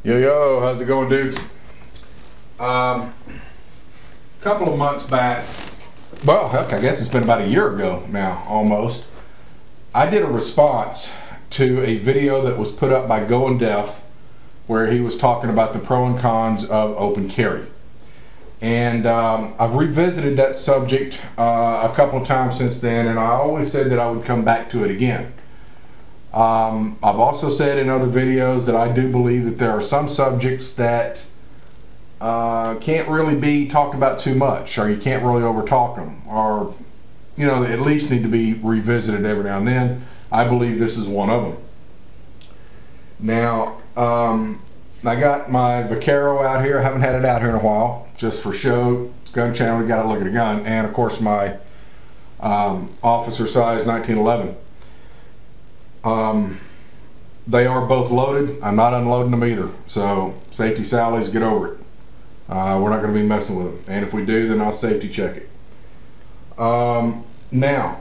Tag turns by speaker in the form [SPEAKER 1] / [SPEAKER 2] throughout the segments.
[SPEAKER 1] Yo, how's it going, dudes? Couple of months back, well, heck, I guess it's been about a year ago now, almost, I did a response to a video that was put up by Going Deaf where he was talking about the pro and cons of open carry. And I've revisited that subject a couple of times since then, and I always said that I would come back to it again. I've also said in other videos that I do believe that there are some subjects that can't really be talked about too much, or you can't really overtalk them, or they at least need to be revisited every now and then. I believe this is one of them. Now, I got my Vaquero out here. I haven't had it out here in a while, just for show. It's gun channel. We got to look at a gun, and of course my officer size 1911. They are both loaded. I'm not unloading them either. So safety Sally's, get over it. We're not going to be messing with them, and if we do, then I'll safety check it. Now,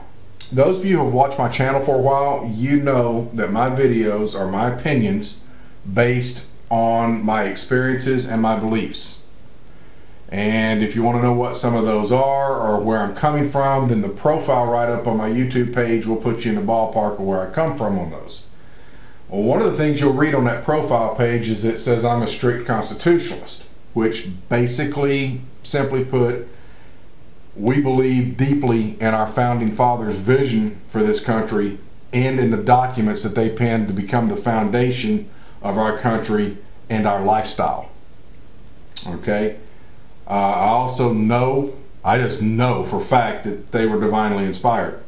[SPEAKER 1] those of you who have watched my channel for a while, you know that my videos are my opinions based on my experiences and my beliefs. And if you want to know what some of those are or where I'm coming from, then the profile write-up on my YouTube page will put you in the ballpark of where I come from on those. Well, one of the things you'll read on that profile page is it says I'm a strict constitutionalist, which basically, simply put, we believe deeply in our founding fathers' vision for this country and in the documents that they penned to become the foundation of our country and our lifestyle. Okay? I also know, I just know for a fact that they were divinely inspired.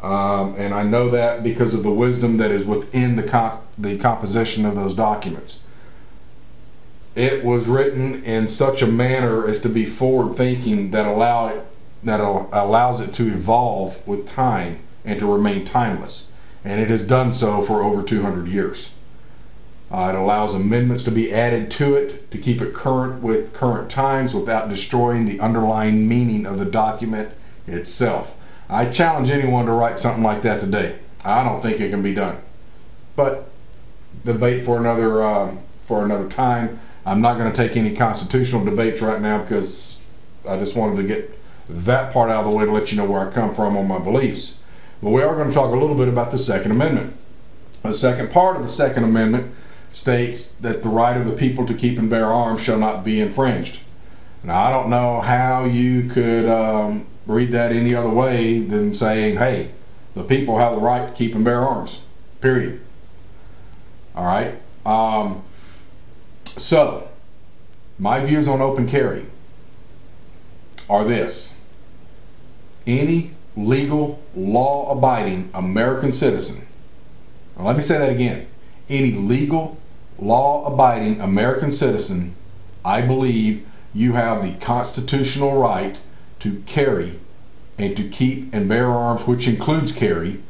[SPEAKER 1] And I know that because of the wisdom that is within the composition of those documents. It was written in such a manner as to be forward-thinking that allows it to evolve with time and to remain timeless. And it has done so for over 200 years. It allows amendments to be added to it to keep it current with current times without destroying the underlying meaning of the document itself. I challenge anyone to write something like that today. I don't think it can be done. But debate for another time. I'm not going to take any constitutional debates right now because I just wanted to get that part out of the way to let you know where I come from on my beliefs. But we are going to talk a little bit about the Second Amendment. The second part of the Second Amendment states that the right of the people to keep and bear arms shall not be infringed. Now, I don't know how you could read that any other way than saying, hey, the people have the right to keep and bear arms, period. All right. So, my views on open carry are this. Any legal, law-abiding American citizen, now let me say that again, any legal, law-abiding American citizen, I believe you have the constitutional right to carry and to keep and bear arms, which includes carry,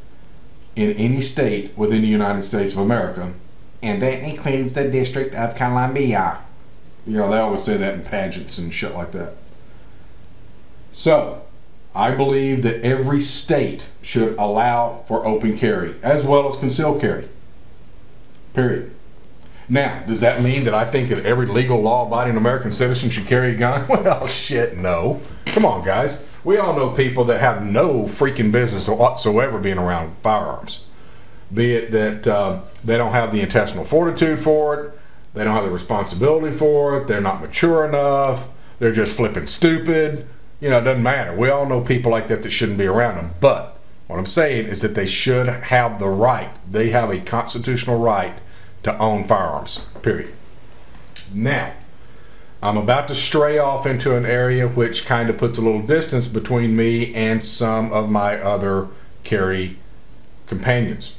[SPEAKER 1] in any state within the United States of America. And that includes the District of Columbia. They always say that in pageants and shit like that. So, I believe that every state should allow for open carry, as well as concealed carry. Period. Now, does that mean that I think that every legal, law-abiding American citizen should carry a gun? Well, shit, no. Come on, guys. We all know people that have no freaking business whatsoever being around firearms. Be it that they don't have the intestinal fortitude for it, they don't have the responsibility for it, they're not mature enough, they're just flipping stupid. It doesn't matter. We all know people like that shouldn't be around them. But what I'm saying is that they should have the right. They have a constitutional right to own firearms, period. Now, I'm about to stray off into an area which kind of puts a little distance between me and some of my other carry companions.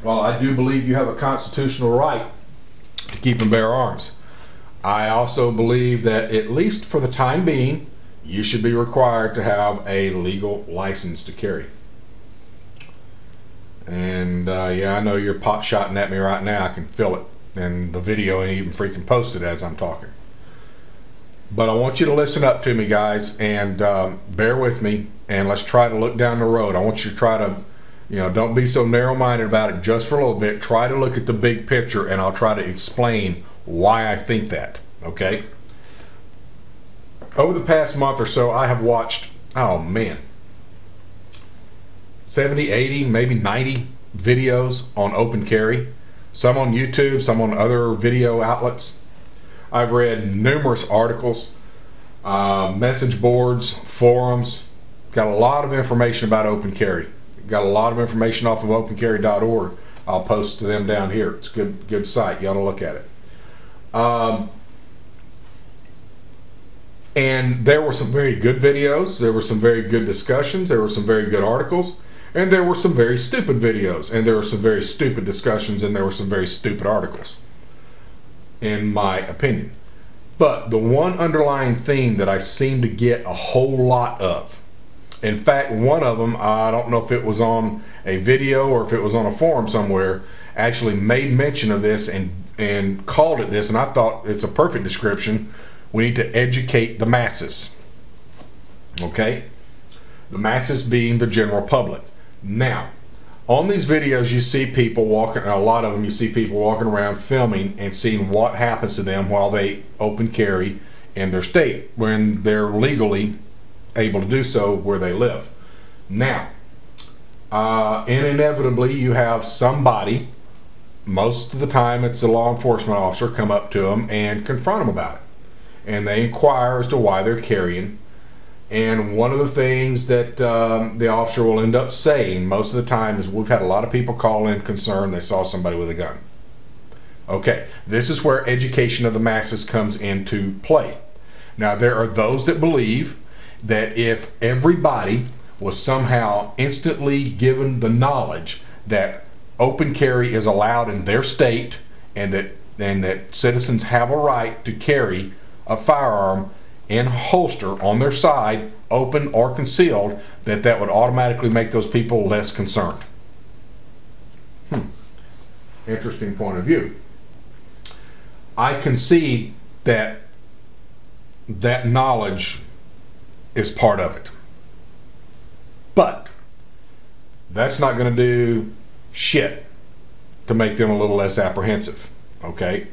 [SPEAKER 1] While I do believe you have a constitutional right to keep and bear arms, I also believe that, at least for the time being, you should be required to have a legal license to carry. And yeah, I know you're pot-shotting at me right now. I can feel it. And the video ain't even freaking posted as I'm talking. But I want you to listen up to me, guys, and bear with me, and let's try to look down the road. I want you to try to You know, don't be so narrow-minded about it just for a little bit. Try to look at the big picture, and I'll try to explain why I think that, okay? Over the past month or so, I have watched, oh man, 70, 80, maybe 90 videos on open carry. Some on YouTube, some on other video outlets. I've read numerous articles, message boards, forums. Got a lot of information about open carry. Got a lot of information off of opencarry.org. I'll post to them down here. It's a good site. You ought to look at it. And there were some very good videos. There were some very good discussions. There were some very good articles. And there were some very stupid videos. And there were some very stupid discussions. And there were some very stupid articles, in my opinion. But the one underlying theme that I seem to get a whole lot of, in fact, one of them, I don't know if it was on a video or if it was on a forum somewhere, actually made mention of this and called it this, and I thought it's a perfect description. We need to educate the masses. Okay? The masses being the general public. Now, on these videos you see people walking, a lot of them you see people walking around filming and seeing what happens to them while they open carry in their state when they're legally able to do so where they live. Now, inevitably you have somebody, most of the time it's a law enforcement officer, come up to them and confront them about it. And they inquire as to why they're carrying. And one of the things that the officer will end up saying most of the time is, we've had a lot of people call in concerned they saw somebody with a gun. Okay, this is where education of the masses comes into play. Now, there are those that believe that if everybody was somehow instantly given the knowledge that open carry is allowed in their state and that citizens have a right to carry a firearm in holster on their side, open or concealed, that would automatically make those people less concerned. Interesting point of view. I concede that that knowledge is part of it. But that's not going to do shit to make them a little less apprehensive. Okay?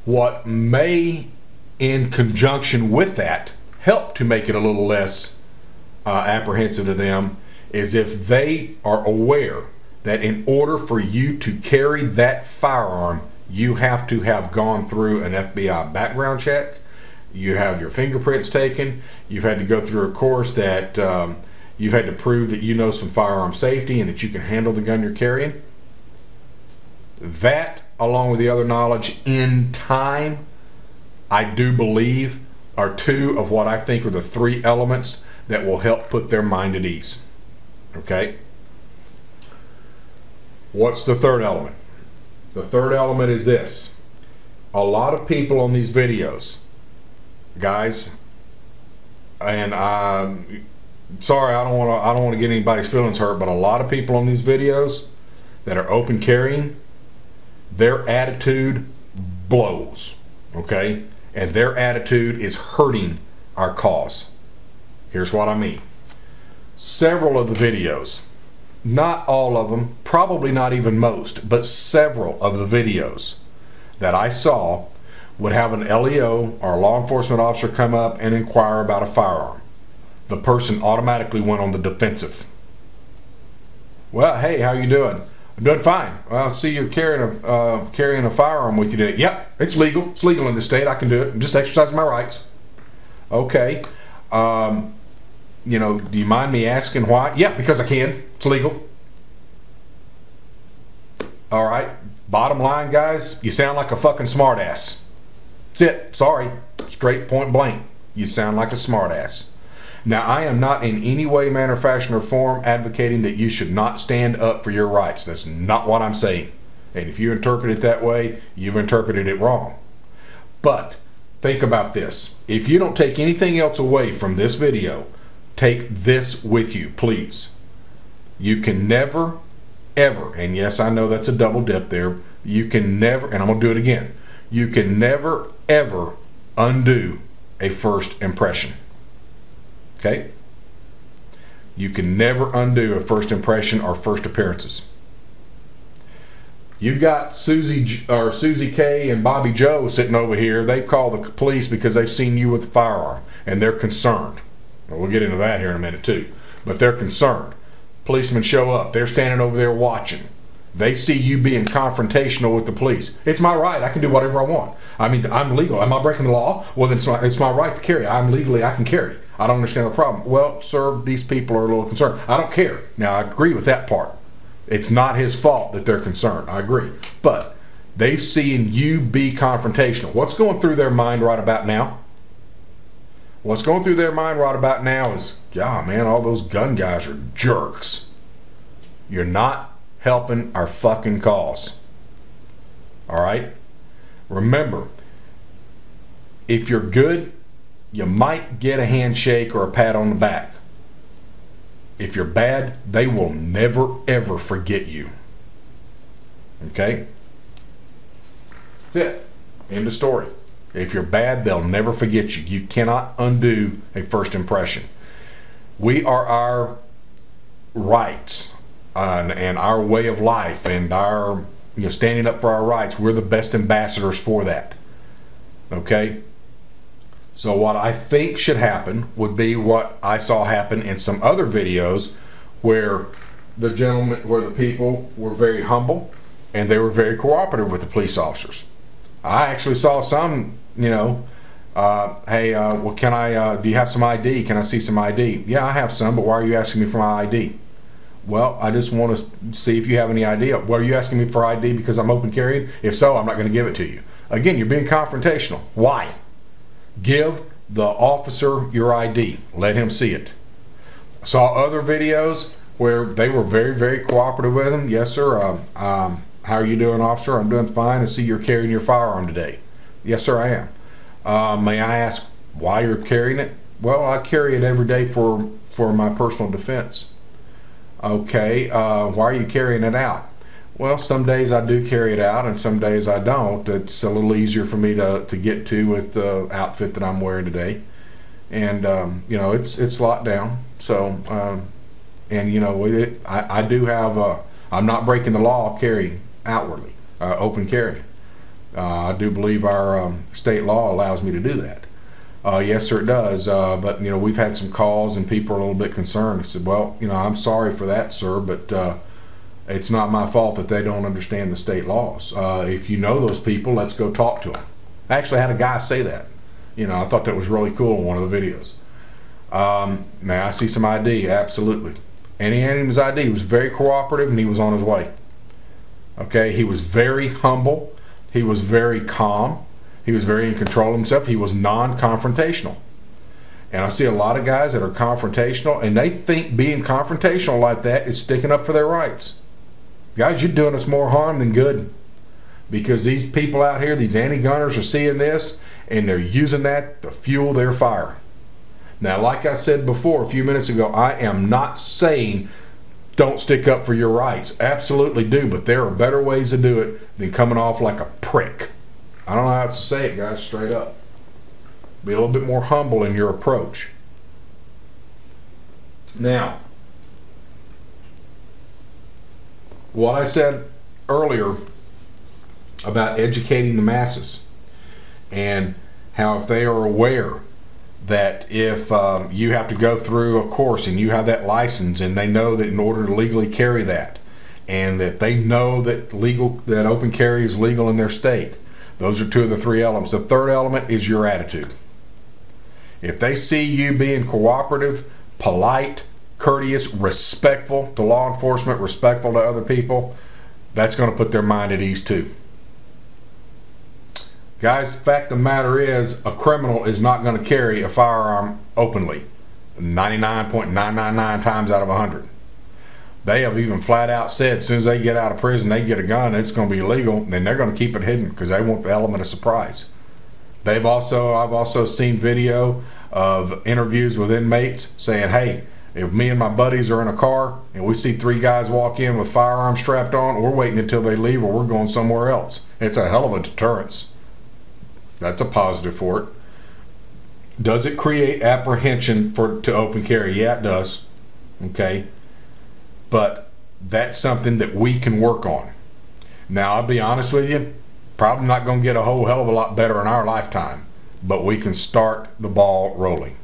[SPEAKER 1] What may, in conjunction with that, help to make it a little less apprehensive to them is if they are aware that in order for you to carry that firearm, you have to have gone through an FBI background check, you have your fingerprints taken, you've had to go through a course that you've had to prove that you know some firearm safety and that you can handle the gun you're carrying. That, along with the other knowledge, in time, I do believe are two of what I think are the three elements that will help put their mind at ease. Okay? What's the third element? The third element is this. A lot of people on these videos, guys, and sorry, I don't want to get anybody's feelings hurt, but a lot of people on these videos that are open carrying, their attitude blows. Okay? And their attitude is hurting our cause. Here's what I mean. Several of the videos, not all of them, probably not even most, but several of the videos that I saw would have an LEO or a law enforcement officer come up and inquire about a firearm. The person automatically went on the defensive. Well, hey, how you doing? I'm doing fine. Well, I see you're carrying a firearm with you today. Yep, it's legal. It's legal in this state. I can do it. I'm just exercising my rights. Okay. You know, do you mind me asking why? Yeah, because I can. It's legal. All right. Bottom line, guys, you sound like a fucking smartass. That's it. Sorry. Straight point blank. You sound like a smartass. Now, I am not in any way, manner, fashion, or form advocating that you should not stand up for your rights. That's not what I'm saying. And if you interpret it that way, you've interpreted it wrong. But think about this. If you don't take anything else away from this video, take this with you, please. You can never, ever, and yes, I know that's a double dip there, you can never, and I'm going to do it again, you can never, ever undo a first impression. Okay? You can never undo a first impression or first appearances. You've got Susie K and Bobby Joe sitting over here. They call the police because they've seen you with a firearm, and they're concerned. Well, we'll get into that here in a minute too. But they're concerned. Policemen show up. They're standing over there watching. They see you being confrontational with the police. It's my right. I can do whatever I want. I mean, I'm legal. Am I breaking the law? Well, then it's my right to carry. I can carry. I don't understand the problem. Well, sir, these people are a little concerned. I don't care. Now, I agree with that part. It's not his fault that they're concerned. I agree. But they've seen you be confrontational. What's going through their mind right about now? What's going through their mind right about now is, God, man, all those gun guys are jerks. You're not helping our fucking cause. All right? Remember, if you're good, you might get a handshake or a pat on the back. If you're bad, they will never, ever forget you. Okay? That's it. End of story. If you're bad, they'll never forget you. You cannot undo a first impression. We are our rights and our way of life and our standing up for our rights. We're the best ambassadors for that. Okay? So what I think should happen would be what I saw happen in some other videos where the people were very humble and they were very cooperative with the police officers. I actually saw some, hey, well, do you have some ID? Can I see some ID? Yeah, I have some, but why are you asking me for my ID? Well, I just want to see if you have any idea. Well, are you asking me for ID because I'm open carrying? If so, I'm not going to give it to you. Again, you're being confrontational. Why? Give the officer your ID. Let him see it. I saw other videos where they were very, very cooperative with him. Yes, sir. How are you doing, officer? I'm doing fine. I see you're carrying your firearm today. Yes, sir, I am. May I ask why you're carrying it? Well, I carry it every day for my personal defense. Okay. Why are you carrying it out? Well, some days I do carry it out and some days I don't. It's a little easier for me to get to with the outfit that I'm wearing today. And, it's locked down. So, I do have, I'm not breaking the law carrying outwardly, open carry. I do believe our state law allows me to do that. Yes, sir, it does. But, we've had some calls and people are a little bit concerned. I said, well, I'm sorry for that, sir, but it's not my fault that they don't understand the state laws. If you know those people, let's go talk to them. I actually had a guy say that. I thought that was really cool in one of the videos. May I see some ID? Absolutely. And he handed him his ID. He was very cooperative and he was on his way. Okay, he was very humble. He was very calm. He was very in control of himself. He was non-confrontational. And I see a lot of guys that are confrontational and they think being confrontational like that is sticking up for their rights. Guys, you're doing us more harm than good, because these people out here, these anti-gunners, are seeing this and they're using that to fuel their fire. Now, like I said before a few minutes ago, I am not saying don't stick up for your rights. Absolutely do, but there are better ways to do it than coming off like a prick. I don't know how else to say it, guys, straight up. Be a little bit more humble in your approach. Now, what I said earlier about educating the masses and how if they are aware that if you have to go through a course and you have that license and they know that in order to legally carry that and that they know that open carry is legal in their state, those are two of the three elements. The third element is your attitude. If they see you being cooperative, polite, courteous, respectful to law enforcement, respectful to other people, that's going to put their mind at ease too. Guys, the fact of the matter is, a criminal is not going to carry a firearm openly 99.999 times out of 100. They have even flat out said as soon as they get out of prison, they get a gun, it's going to be illegal, then they're going to keep it hidden because they want the element of surprise. I've also seen video of interviews with inmates saying, hey, if me and my buddies are in a car and we see three guys walk in with firearms strapped on, we're waiting until they leave or we're going somewhere else. It's a hell of a deterrence. That's a positive for it. Does it create apprehension to open carry? Yeah, it does. Okay? But that's something that we can work on. Now, I'll be honest with you, probably not going to get a whole hell of a lot better in our lifetime, but we can start the ball rolling.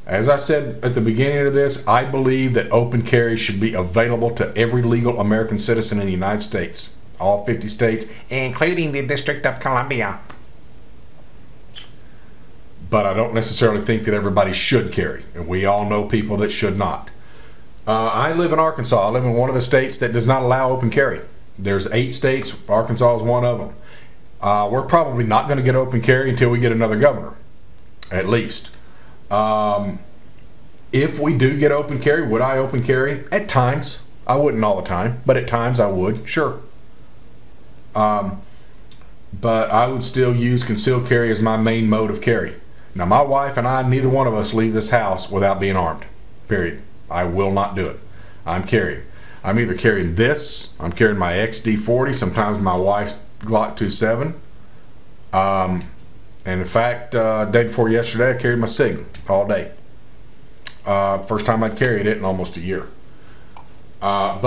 [SPEAKER 1] As I said at the beginning of this, I believe that open carry should be available to every legal American citizen in the United States, all 50 states, including the District of Columbia. But I don't necessarily think that everybody should carry, and we all know people that should not. I live in Arkansas. I live in one of the states that does not allow open carry. There's 8 states. Arkansas is one of them. We're probably not going to get open carry until we get another governor, at least. If we do get open carry, would I open carry? At times. I wouldn't all the time, but at times I would, sure. But I would still use concealed carry as my main mode of carry. Now, my wife and I, neither one of us leave this house without being armed, period. I will not do it. I'm carrying. I'm either carrying this, I'm carrying my XD40, sometimes my wife's Glock 27. And in fact, day before yesterday, I carried my SIG all day. First time I'd carried it in almost a year. And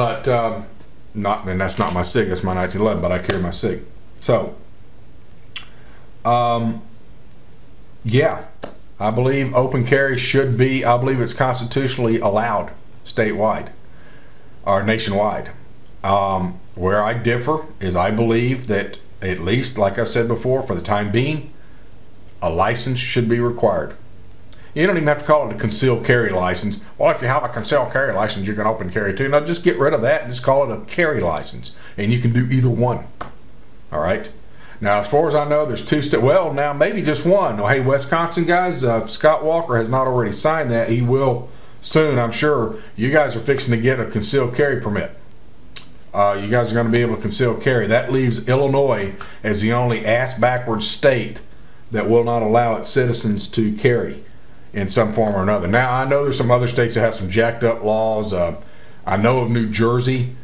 [SPEAKER 1] that's not my SIG, that's my 1911, but I carry my SIG. So, yeah, I believe open carry should be, I believe it's constitutionally allowed statewide or nationwide. Where I differ is I believe that, at least, like I said before, for the time being, a license should be required. You don't even have to call it a concealed carry license. Well, if you have a concealed carry license, you can open carry too. No, just get rid of that and just call it a carry license, and you can do either one. All right. Now, as far as I know, there's 2 states. Well, now maybe just one. Oh, hey, Wisconsin guys, if Scott Walker has not already signed that, he will soon, I'm sure. You guys are fixing to get a concealed carry permit. You guys are going to be able to conceal carry. That leaves Illinois as the only ass-backwards state that will not allow its citizens to carry in some form or another. Now, I know there's some other states that have some jacked-up laws. I know of New Jersey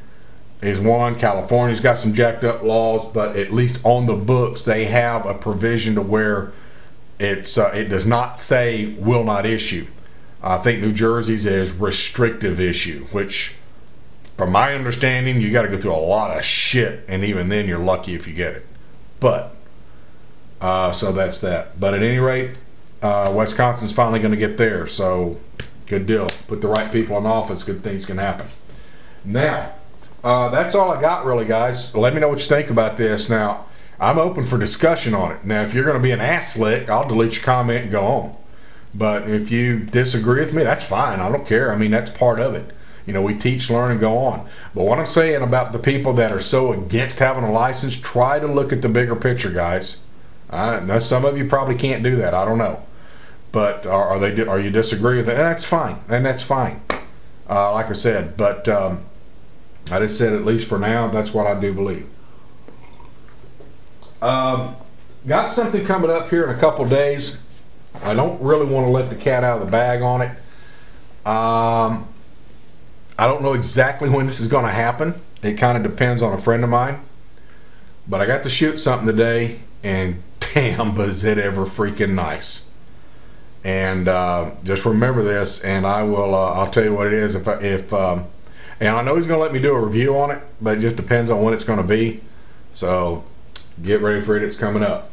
[SPEAKER 1] is one. California's got some jacked-up laws, but at least on the books, they have a provision to where it does not say will not issue. I think New Jersey's is restrictive issue, which, from my understanding, you got to go through a lot of shit, and even then you're lucky if you get it. But so that's that. But at any rate, Wisconsin's finally going to get there, so good deal. Put the right people in office, good things can happen. Now, that's all I got really, guys. Let me know what you think about this. Now, I'm open for discussion on it. Now, if you're going to be an ass slick, I'll delete your comment and go on. But if you disagree with me, that's fine. I don't care. I mean, that's part of it. You know, we teach, learn, and go on. But what I'm saying about the people that are so against having a license, try to look at the bigger picture, guys. Now, some of you probably can't do that. I don't know. But are you disagree with that? And that's fine. And that's fine. Like I said, but I just said, at least for now, that's what I do believe. Got something coming up here in a couple days. I don't really want to let the cat out of the bag on it. I don't know exactly when this is going to happen. It kind of depends on a friend of mine. But I got to shoot something today, and damn, was it ever freaking nice. And just remember this, and I'll tell you what it is and I know he's going to let me do a review on it, but it just depends on when it's going to be. So get ready for it. It's coming up.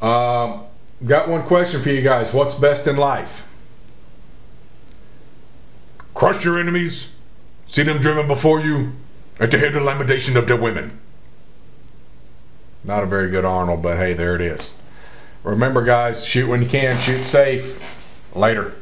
[SPEAKER 1] Got one question for you guys. What's best in life? Crush your enemies, see them driven before you, and to hear the lamentation of their women. Not a very good Arnold, but hey, there it is. Remember, guys, shoot when you can, shoot safe. Later.